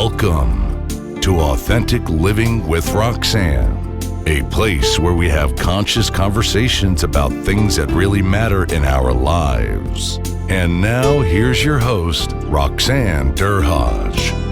Welcome to Authentic Living with Roxanne, a place where we have conscious conversations about things that really matter in our lives. And now, here's your host, Roxanne Derhodge.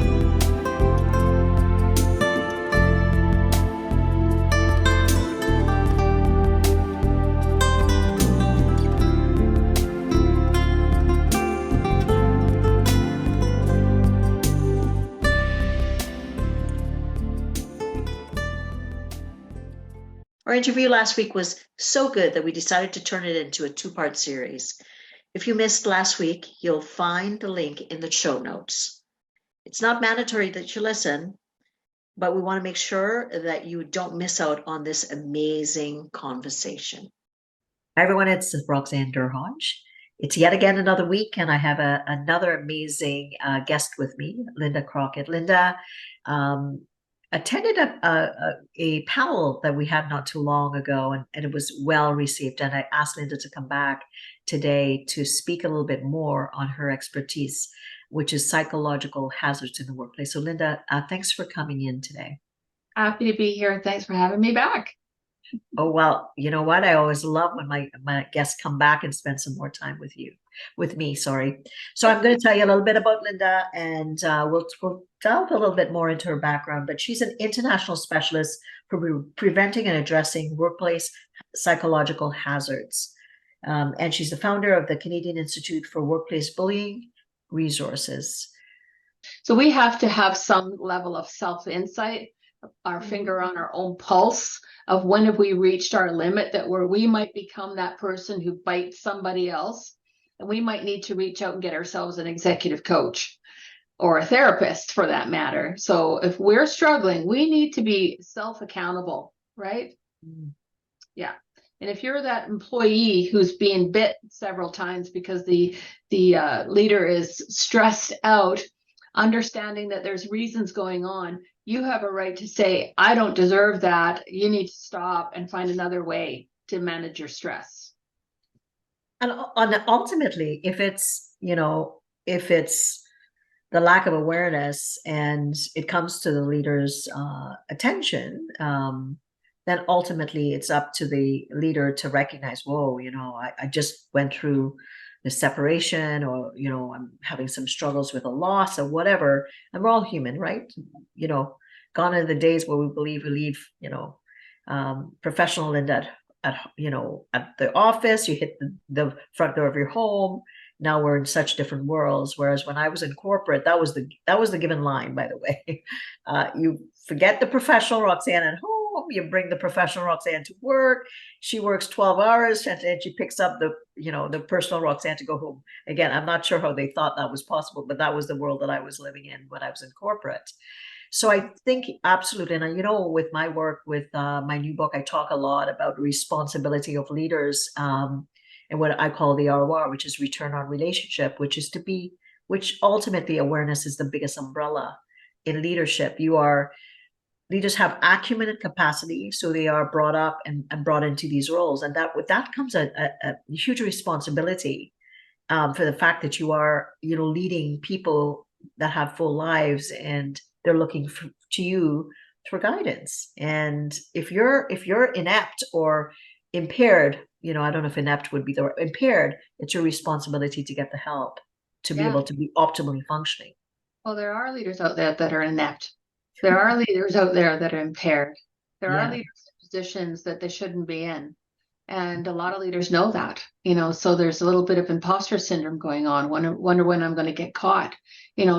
Our interview last week was so good that we decided to turn it into a two-part series. If you missed last week, you'll find the link in the show notes. It's not mandatory that you listen, but we want to make sure that you don't miss out on this amazing conversation. Hi, everyone. It's Roxanne Derhodge. It's yet again another week, and I have another amazing guest with me, Linda Crockett. Linda attended a panel that we had not too long ago, and it was well received. And I asked Linda to come back today to speak a little bit more on her expertise, which is psychological hazards in the workplace. So Linda, thanks for coming in today. Happy to be here. Thanks for having me back. Oh, well, you know what? I always love when my guests come back and spend some more time with me. So I'm going to tell you a little bit about Linda, and we'll delve a little bit more into her background. But she's an international specialist for preventing and addressing workplace psychological hazards. And she's the founder of the Canadian Institute for Workplace Bullying Resources. So we have to have some level of self-insight, our finger on our own pulse of when have we reached our limit, that where we might become that person who bites somebody else, and we might need to reach out and get ourselves an executive coach or a therapist for that matter. So if we're struggling, we need to be self-accountable, right? Yeah. And if you're that employee who's being bit several times because the leader is stressed out, understanding that there's reasons going on, you have a right to say, I don't deserve that. You need to stop and find another way to manage your stress. And ultimately, if it's the lack of awareness and it comes to the leader's attention, then ultimately it's up to the leader to recognize, whoa, I just went through the separation, or, I'm having some struggles with a loss or whatever. And we're all human, right? Gone are the days where we leave, professional and at the office, you hit the front door of your home. Now we're in such different worlds. Whereas when I was in corporate, that was the given line, by the way. You forget the professional Roxanne at home. You bring the professional Roxanne to work. She works 12 hours and she picks up the personal Roxanne to go home. Again, I'm not sure how they thought that was possible, but that was the world that I was living in when I was in corporate. So I think absolutely, and with my work, with my new book, I talk a lot about responsibility of leaders, and what I call the ROR, which is return on relationship, which ultimately awareness is the biggest umbrella in leadership. Leaders have acumen and capacity, so they are brought up and brought into these roles, and with that comes a huge responsibility for the fact that you are leading people that have full lives, and they're looking to you for guidance. And if you're inept or impaired, I don't know if inept would be the word, impaired, it's your responsibility to get the help to be able to be optimally functioning. Well, there are leaders out there that are inept. There are leaders out there that are impaired. There are leaders in positions that they shouldn't be in. And a lot of leaders know that, so there's a little bit of imposter syndrome going on. Wonder when I'm going to get caught,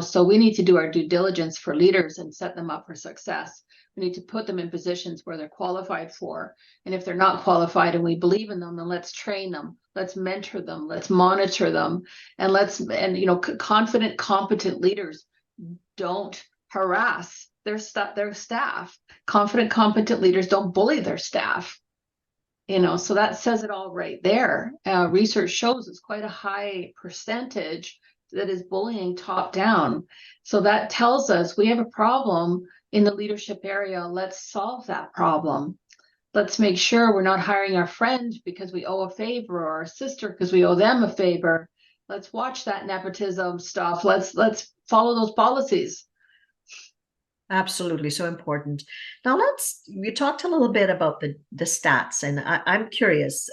so we need to do our due diligence for leaders and set them up for success. We need to put them in positions where they're qualified for. And if they're not qualified and we believe in them, then let's train them. Let's mentor them. Let's monitor them. And confident, competent leaders don't harass their staff. Confident, competent leaders don't bully their staff. So that says it all right there. Research shows it's quite a high percentage that is bullying top down. So that tells us we have a problem in the leadership area. Let's solve that problem. Let's make sure we're not hiring our friend because we owe a favor, or our sister because we owe them a favor. Let's watch that nepotism stuff. Let's follow those policies. Absolutely, so important. Now we talked a little bit about the stats, and I'm curious.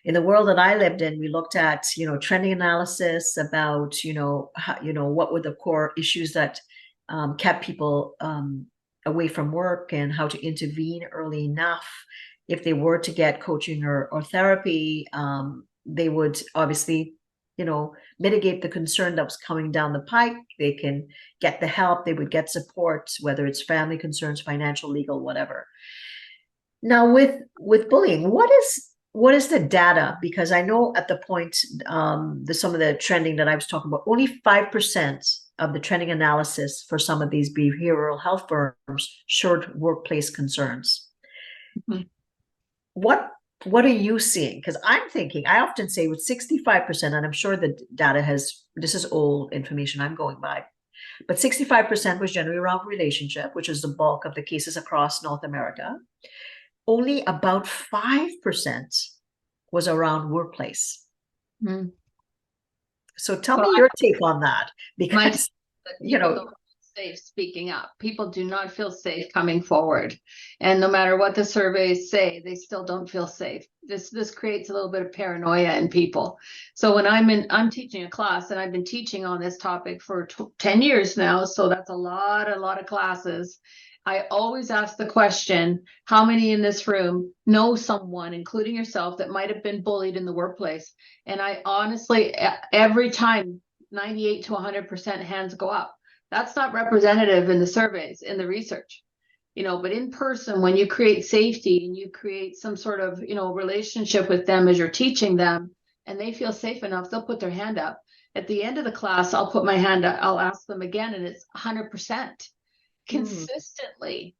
In the world that I lived in, we looked at, trending analysis about, how, what were the core issues that kept people away from work, and how to intervene early enough. If they were to get coaching or therapy, they would obviously, mitigate the concern that was coming down the pike. They can get the help, they would get support, whether it's family concerns, financial, legal, whatever. Now with bullying, what is the data? Because I know at the point, some of the trending that I was talking about, only 5% of the trending analysis for some of these behavioral health firms showed workplace concerns. Mm-hmm. What are you seeing? Because I'm thinking, I often say with 65%, and I'm sure the data this is old information I'm going by, but 65% was generally around relationship, which is the bulk of the cases across North America. Only about 5% was around workplace. Mm. So tell me your take on that, because don't feel safe speaking up. People do not feel safe coming forward, and no matter what the surveys say, they still don't feel safe. This creates a little bit of paranoia in people. So when I'm teaching a class, and I've been teaching on this topic for 10 years now, so that's a lot of classes. I always ask the question, how many in this room know someone, including yourself, that might have been bullied in the workplace? And I honestly, every time, 98 to 100% hands go up. That's not representative in the surveys, in the research, but in person, when you create safety and you create some sort of, relationship with them as you're teaching them, and they feel safe enough, they'll put their hand up. At the end of the class, I'll put my hand up, I'll ask them again, and it's 100%. Consistently,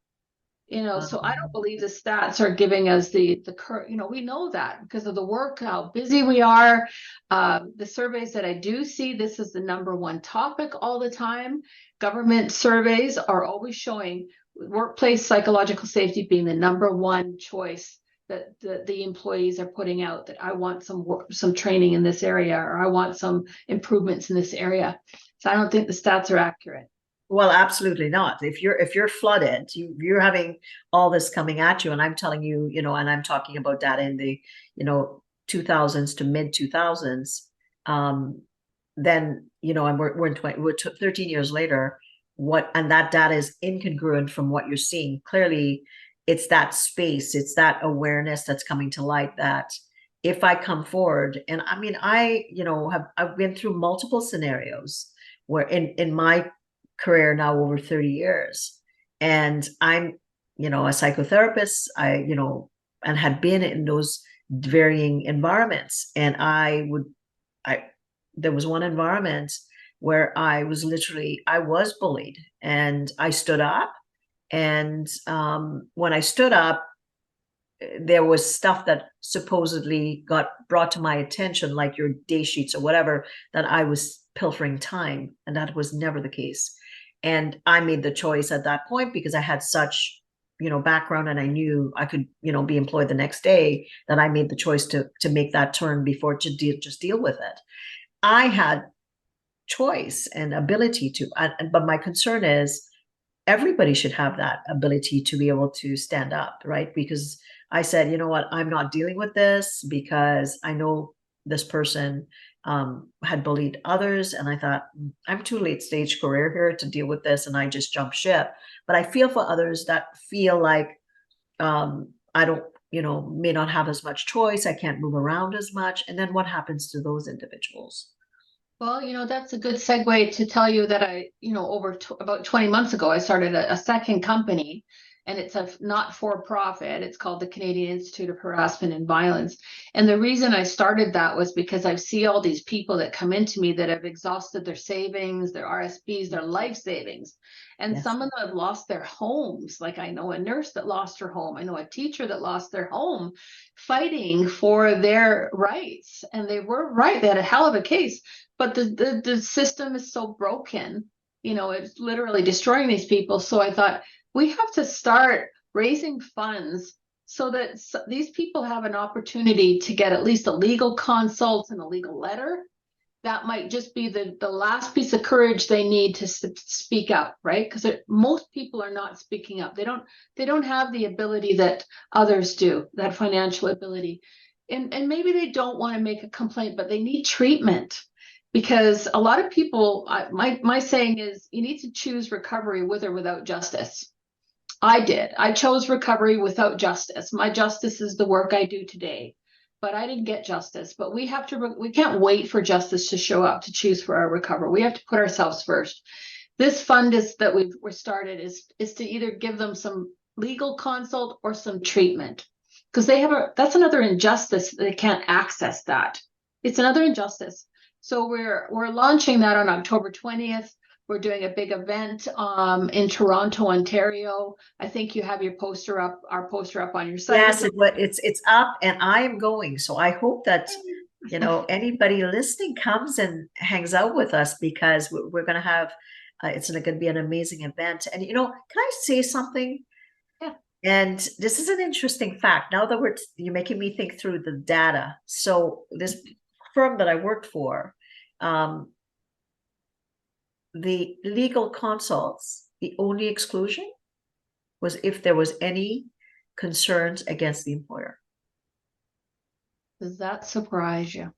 so I don't believe the stats are giving us the current, we know that because of the work, how busy we are. The surveys that I do see, this is the number one topic all the time. Government surveys are always showing workplace psychological safety being the number one choice that the employees are putting out, that I want some training in this area, or I want some improvements in this area. So I don't think the stats are accurate. Well, absolutely not. If you're flooded, you're having all this coming at you, and I'm telling you, and I'm talking about data in the 2000s to mid 2000s. Then and we're 13 years later. And that data is incongruent from what you're seeing. Clearly, it's that space, it's that awareness that's coming to light. That if I come forward, and I mean, I've been through multiple scenarios where in my career now over 30 years, and I'm a psychotherapist, and had been in those varying environments, and there was one environment where I was bullied, and I stood up, and when I stood up, there was stuff that supposedly got brought to my attention, like your day sheets or whatever, that I was pilfering time, and that was never the case. And I made the choice at that point, because I had such, background, and I knew I could, be employed the next day, that I made the choice to make that turn before to just deal with it. I had choice and ability to, but my concern is everybody should have that ability to be able to stand up, right? Because I said, you know what, I'm not dealing with this, because I know this person had bullied others, and I thought, I'm too late stage career here to deal with this, and I just jumped ship. But I feel for others that feel like I don't, may not have as much choice, I can't move around as much, and then what happens to those individuals? Well, that's a good segue to tell you that I, about 20 months ago, I started a second company, and it's a not-for-profit. It's called the Canadian Institute of Harassment and Violence. And the reason I started that was because I see all these people that come into me that have exhausted their savings, their RSPs, their life savings. And yes, some of them have lost their homes. Like, I know a nurse that lost her home. I know a teacher that lost their home fighting for their rights. And they were right. They had a hell of a case. But the system is so broken, it's literally destroying these people. So I thought, we have to start raising funds so that these people have an opportunity to get at least a legal consult and a legal letter. that might just be the last piece of courage they need to speak up, right? Because most people are not speaking up. They don't have the ability that others do, that financial ability. And maybe they don't want to make a complaint, but they need treatment. Because a lot of people, my saying is, you need to choose recovery with or without justice. I did. I chose recovery without justice. My justice is the work I do today, but I didn't get justice. But we can't wait for justice to show up to choose for our recovery. We have to put ourselves first. This fund that we're started is to either give them some legal consult or some treatment, because that's another injustice. They can't access that. It's another injustice. So we're launching that on October 20th. We're doing a big event in Toronto, Ontario. I think you have our poster up on your site. Yes, it's up, and I am going. So I hope that anybody listening comes and hangs out with us, because we're going to have it's going to be an amazing event. And can I say something? Yeah. And this is an interesting fact. Now that you're making me think through the data. So this firm that I worked for, the legal consults, the only exclusion was if there was any concerns against the employer. Does that surprise you?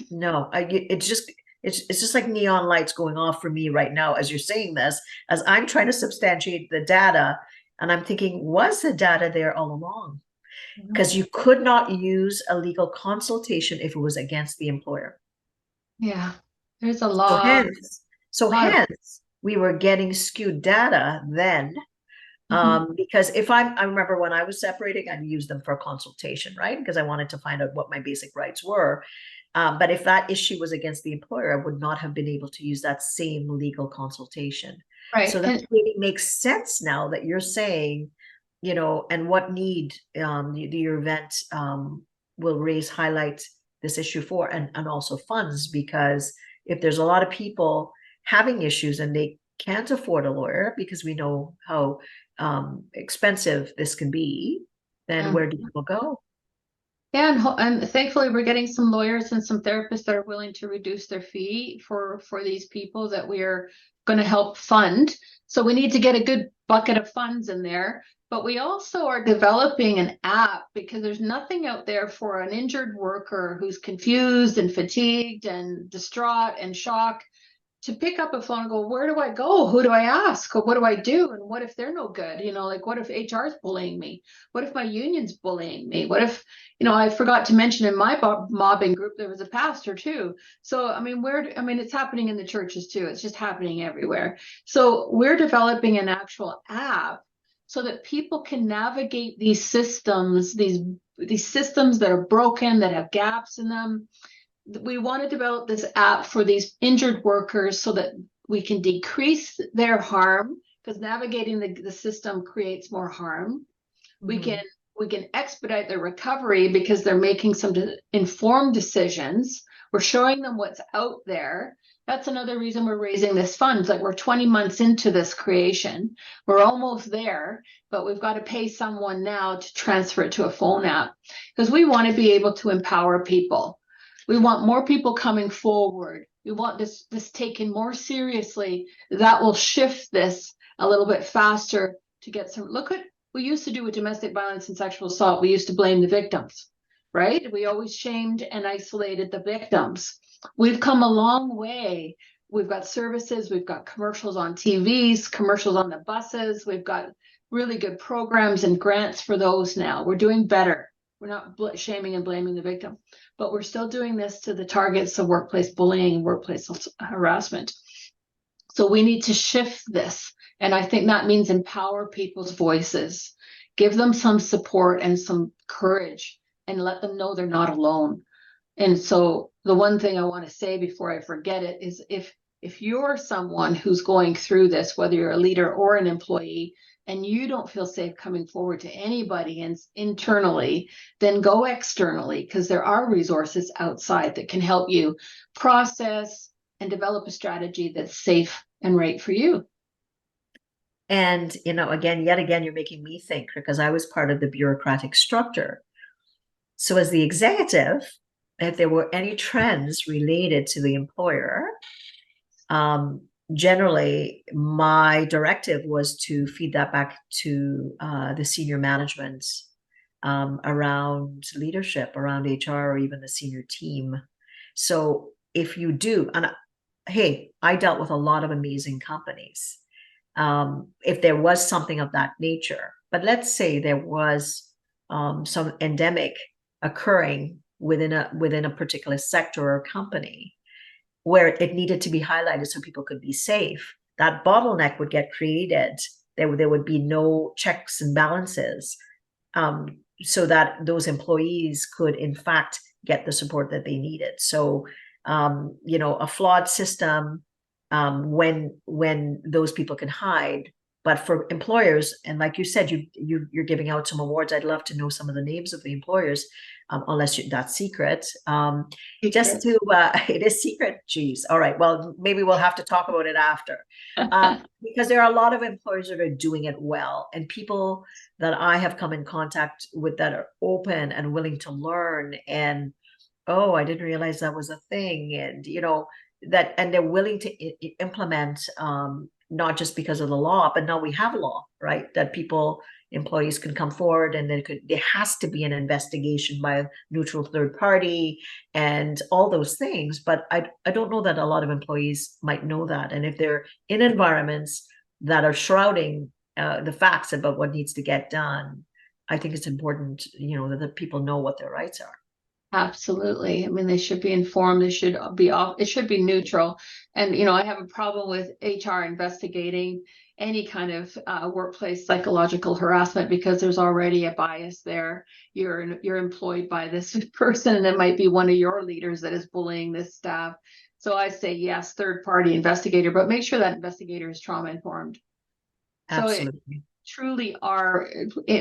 No, it's just like neon lights going off for me right now as you're saying this, as I'm trying to substantiate the data, and I'm thinking, was the data there all along? Because you could not use a legal consultation if it was against the employer. Yeah, there's a lot. So hence, we were getting skewed data then, because I remember when I was separating, I'd use them for a consultation, right? Because I wanted to find out what my basic rights were. But if that issue was against the employer, I would not have been able to use that same legal consultation. Right. So that really makes sense now that you're saying, and what need your event will highlight this issue for, and also funds, because if there's a lot of people having issues and they can't afford a lawyer, because we know how expensive this can be, then where do people go? Yeah, and thankfully we're getting some lawyers and some therapists that are willing to reduce their fee for these people that we're going to help fund. So we need to get a good bucket of funds in there. But we also are developing an app, because there's nothing out there for an injured worker who's confused and fatigued and distraught and shocked to pick up a phone and go, where do I go? Who do I ask? Or what do I do? And what if they're no good? Like, what if HR is bullying me? What if my union's bullying me? What if, I forgot to mention in my mobbing group, there was a pastor too. So, it's happening in the churches too. It's just happening everywhere. So we're developing an actual app so that people can navigate these systems, these systems that are broken, that have gaps in them. We want to develop this app for these injured workers so that we can decrease their harm, because navigating the system creates more harm. Mm-hmm. We can expedite their recovery because they're making some informed decisions. We're showing them what's out there. That's another reason we're raising this fund. Like, we're 20 months into this creation. We're almost there, but we've got to pay someone now to transfer it to a phone app, because we want to be able to empower people. We want more people coming forward. We want this taken more seriously. That will shift this a little bit faster to get some. Look at what we used to do with domestic violence and sexual assault. We used to blame the victims, right? We always shamed and isolated the victims. We've come a long way. We've got services. We've got commercials on TVs, commercials on the buses. We've got really good programs and grants for those now. We're doing better. We're not shaming and blaming the victim, but we're still doing this to the targets of workplace bullying and workplace harassment. So we need to shift this. And I think that means empower people's voices, give them some support and some courage, and let them know they're not alone. And so the one thing I want to say before I forget it is, if you're someone who's going through this, whether you're a leader or an employee, and you don't feel safe coming forward to anybody internally, then go externally, because there are resources outside that can help you process and develop a strategy that's safe and right for you. And, yet again, you're making me think, because I was part of the bureaucratic structure. So as the executive, if there were any trends related to the employer, generally my directive was to feed that back to the senior management around leadership, around HR, or even the senior team. So if you do, and hey, I dealt with a lot of amazing companies. If there was something of that nature, but let's say there was some endemic occurring within a particular sector or company where it needed to be highlighted so people could be safe, that bottleneck would get created. There would be no checks and balances, so that those employees could in fact get the support that they needed. So a flawed system, when those people can hide. But for employers, and like you said, you're giving out some awards. I'd love to know some of the names of the employers, unless that's secret. Just to it is secret. Geez. All right. Well, maybe we'll have to talk about it after, because there are a lot of employers that are doing it well, and people that I have come in contact with that are open and willing to learn. And oh, I didn't realize that was a thing, and and they're willing to implement, not just because of the law, but now we have law, right? That employees can come forward, and there has to be an investigation by a neutral third party and all those things. But I don't know that a lot of employees might know that. And if they're in environments that are shrouding the facts about what needs to get done, I think it's important, that the people know what their rights are. Absolutely. I mean, they should be informed. They should be off. It should be neutral. And, I have a problem with HR investigating any kind of workplace psychological harassment, because there's already a bias there. You're employed by this person, and it might be one of your leaders that is bullying this staff. So I say, yes, third party investigator, but make sure that investigator is trauma informed. Absolutely. Truly are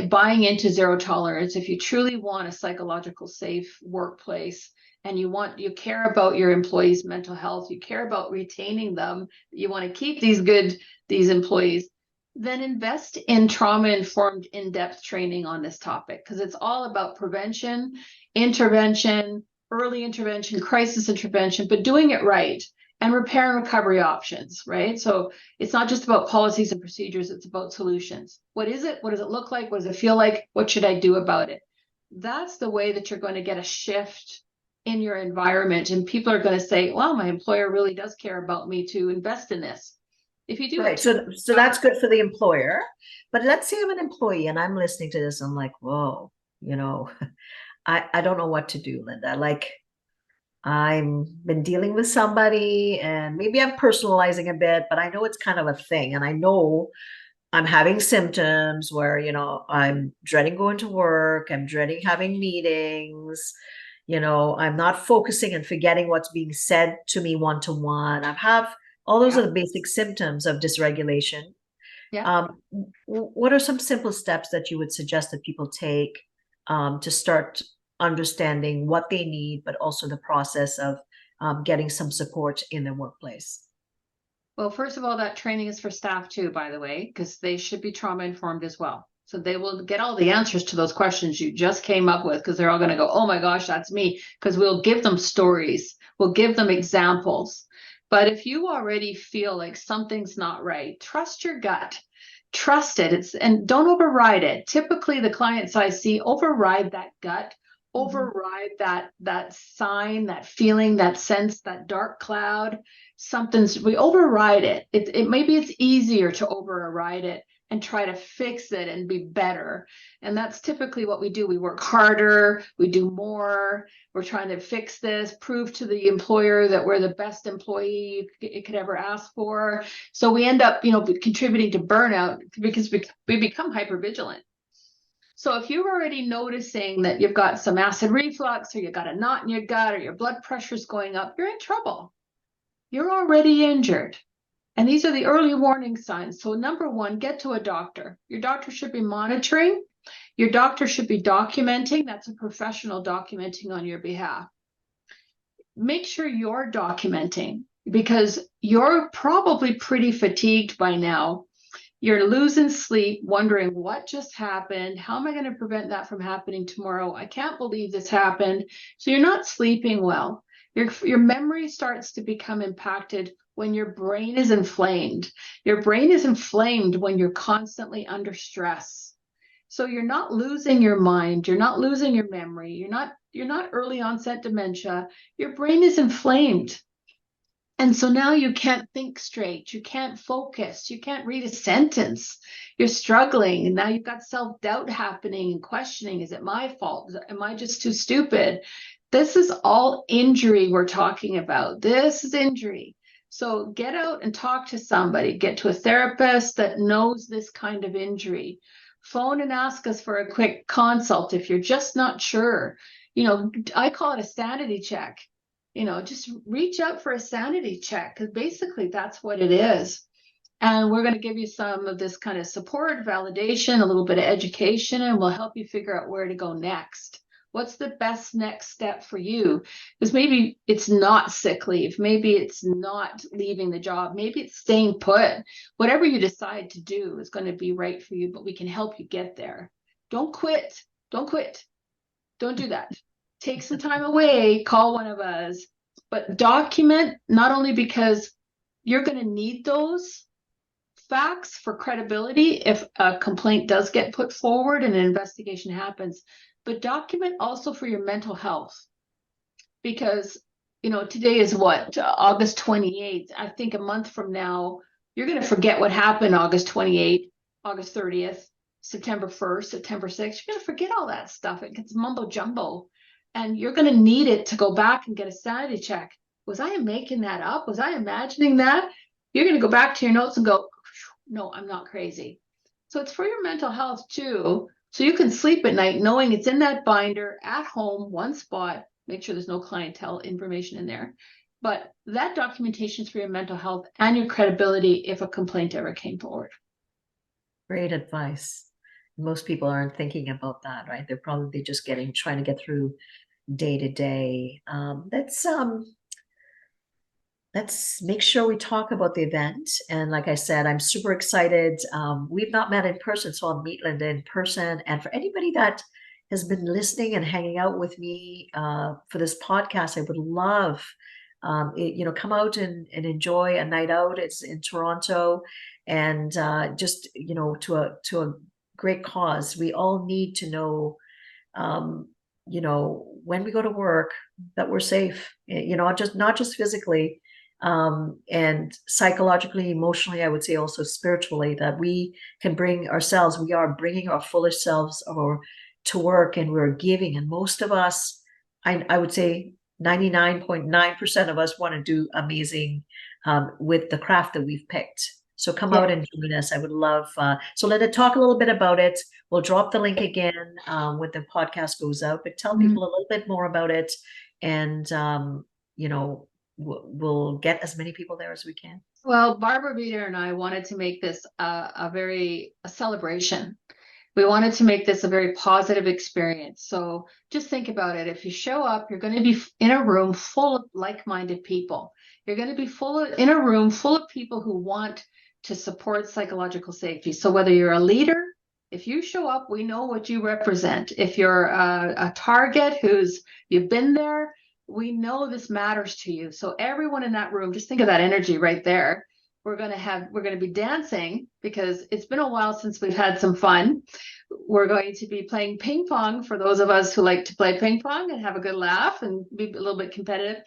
buying into zero tolerance. If you truly want a psychological safe workplace, and you care about your employees' mental health, you care about retaining them, you want to keep these employees, then invest in trauma-informed in-depth training on this topic, because it's all about prevention, intervention, early intervention, crisis intervention, but doing it right. And repair and recovery options, right? So it's not just about policies and procedures, it's about solutions. What is it? What does it look like? What does it feel like? What should I do about it? That's the way that you're going to get a shift in your environment. And people are going to say, well, my employer really does care about me to invest in this. If you do right. So that's good for the employer. But let's say I'm an employee and I'm listening to this. I'm like, whoa, I don't know what to do, Linda. Like, I've been dealing with somebody, and maybe I'm personalizing a bit, but I know it's kind of a thing. And I know I'm having symptoms where, I'm dreading going to work. I'm dreading having meetings. I'm not focusing and forgetting what's being said to me one-to-one. I have all those are the basic symptoms of dysregulation. Yeah. What are some simple steps that you would suggest that people take to start understanding what they need, but also the process of getting some support in their workplace? Well, first of all, that training is for staff too, by the way, because they should be trauma informed as well. So they will get all the answers to those questions you just came up with, because they're all going to go, oh my gosh, that's me. Because we'll give them stories, we'll give them examples. But if you already feel like something's not right, trust your gut. Trust it. And don't override it. Typically, the clients I see override that gut, override that sign, that feeling, that sense, that dark cloud. We override it. It maybe it's easier to override it and try to fix it and be better. And that's typically what we do. We work harder, we do more, we're trying to fix this, prove to the employer that we're the best employee it could ever ask for. So we end up, contributing to burnout, because we become hypervigilant. So if you're already noticing that you've got some acid reflux, or you've got a knot in your gut, or your blood pressure's going up, you're in trouble. You're already injured. And these are the early warning signs. So number one, get to a doctor. Your doctor should be monitoring. Your doctor should be documenting. That's a professional documenting on your behalf. Make sure you're documenting, because you're probably pretty fatigued by now. You're losing sleep, wondering what just happened. How am I going to prevent that from happening tomorrow? I can't believe this happened. So you're not sleeping well. Your memory starts to become impacted when your brain is inflamed. Your brain is inflamed when you're constantly under stress. So you're not losing your mind. You're not losing your memory. You're not early onset dementia. Your brain is inflamed. And so now you can't think straight. You can't focus. You can't read a sentence. You're struggling. And now you've got self-doubt happening and questioning. Is it my fault? Am I just too stupid? This is all injury we're talking about. This is injury. So get out and talk to somebody. Get to a therapist that knows this kind of injury. Phone and ask us for a quick consult if you're just not sure. I call it a sanity check. Just reach out for a sanity check, because basically that's what it is. And we're going to give you some of this kind of support, validation, a little bit of education, and we'll help you figure out where to go next. What's the best next step for you? Because maybe it's not sick leave. Maybe it's not leaving the job. Maybe it's staying put. Whatever you decide to do is going to be right for you, but we can help you get there. Don't quit. Don't quit. Don't do that. Take some time away, call one of us, but document, not only because you're going to need those facts for credibility if a complaint does get put forward and an investigation happens, but document also for your mental health. Because, today is what, August 28th. I think a month from now, you're going to forget what happened August 28th, August 30th, September 1st, September 6th. You're going to forget all that stuff. It gets mumbo jumbo. And you're going to need it to go back and get a sanity check. Was I making that up? Was I imagining that? You're going to go back to your notes and go, no, I'm not crazy. So it's for your mental health too. So you can sleep at night knowing it's in that binder at home, one spot. Make sure there's no clientele information in there. But that documentation is for your mental health and your credibility if a complaint ever came forward. Great advice. Most people aren't thinking about that, right? They're probably just trying to get through day to day. Let's make sure we talk about the event. And like I said, I'm super excited. We've not met in person, so I'll meet Linda in person. And for anybody that has been listening and hanging out with me for this podcast, I would love, come out and enjoy a night out. It's in Toronto, and just to a great cause. We all need to know, when we go to work, that we're safe. Not just physically, and psychologically, emotionally. I would say also spiritually, that we can bring ourselves. We are bringing our fullest selves to work, and we're giving. And most of us, I would say 99.9% of us want to do amazing with the craft that we've picked. So come out and join us. I would love. So Linda, talk a little bit about it. We'll drop the link again when the podcast goes out, but tell people a little bit more about it. And, we'll get as many people there as we can. Well, Barbara Vita and I wanted to make this a celebration. We wanted to make this a very positive experience. So just think about it. If you show up, you're going to be in a room full of like-minded people. You're going to be in a room full of people who want to support psychological safety. So whether you're a leader, if you show up, we know what you represent. If you're a target you've been there, we know this matters to you. So everyone in that room, just think of that energy right there. We're going to be dancing because it's been a while since we've had some fun. We're going to be playing ping pong for those of us who like to play ping pong and have a good laugh and be a little bit competitive.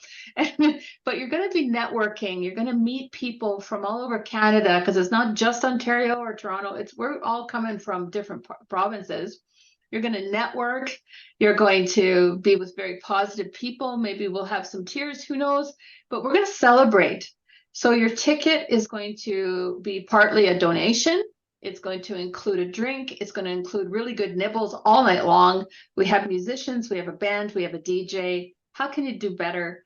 But you're going to be networking. You're going to meet people from all over Canada, because it's not just Ontario or Toronto. We're all coming from different provinces. You're going to network. You're going to be with very positive people. Maybe we'll have some tears, who knows? But we're going to celebrate. So your ticket is going to be partly a donation. It's going to include a drink. It's going to include really good nibbles all night long. We have musicians, we have a band, we have a DJ. How can you do better?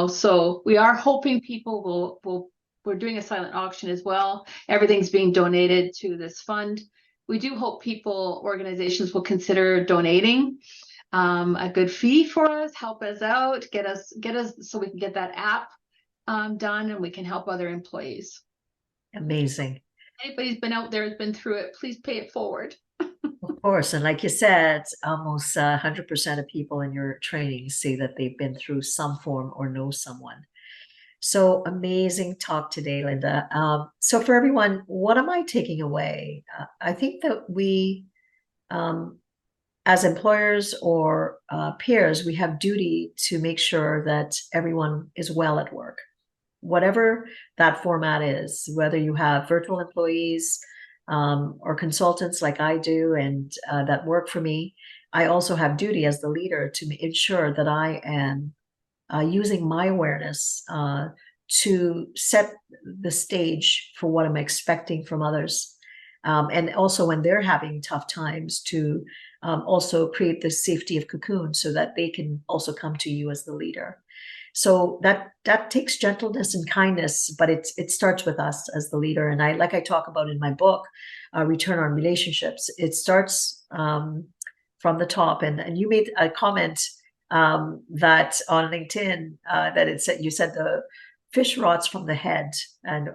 So we are hoping people we're doing a silent auction as well. Everything's being donated to this fund. We do hope organizations will consider donating a good fee for us, help us out, get us so we can get that app done, and we can help other employees. Amazing. anybody's been out there, has been through it, please pay it forward. Of course. And like you said, almost 100% of people in your training say that they've been through some form or know someone. So amazing talk today, Linda. So for everyone, what am I taking away? I think that we, as employers or peers, we have duty to make sure that everyone is well at work, whatever that format is, whether you have virtual employees or consultants like I do and that work for me. I also have duty as the leader to ensure that I am using my awareness to set the stage for what I'm expecting from others. And also when they're having tough times to also create the safety of cocoon so that they can also come to you as the leader. So that takes gentleness and kindness, but it starts with us as the leader. And like I talk about in my book, Return on Relationships, it starts from the top. And you made a comment that on LinkedIn that you said the fish rots from the head, and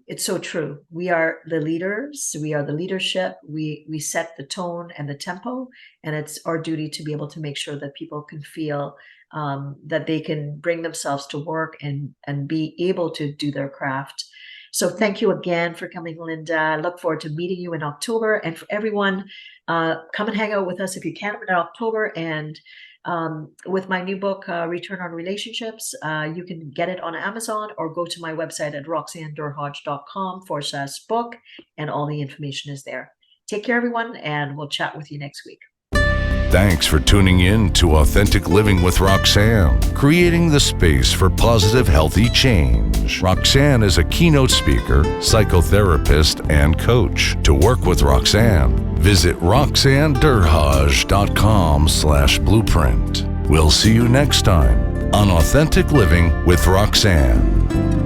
it's so true. We are the leaders. We are the leadership. We set the tone and the tempo, and it's our duty to be able to make sure that people can feel that they can bring themselves to work and be able to do their craft. So thank you again for coming, Linda. I look forward to meeting you in October. And for everyone, come and hang out with us if you can in October. And with my new book, Return on Relationships, you can get it on Amazon or go to my website at roxannedurhodge.com/book, and all the information is there. Take care, everyone, and we'll chat with you next week. Thanks for tuning in to Authentic Living with Roxanne, creating the space for positive, healthy change. Roxanne is a keynote speaker, psychotherapist, and coach. To work with Roxanne, visit roxannedurhodge.com/blueprint. We'll see you next time on Authentic Living with Roxanne.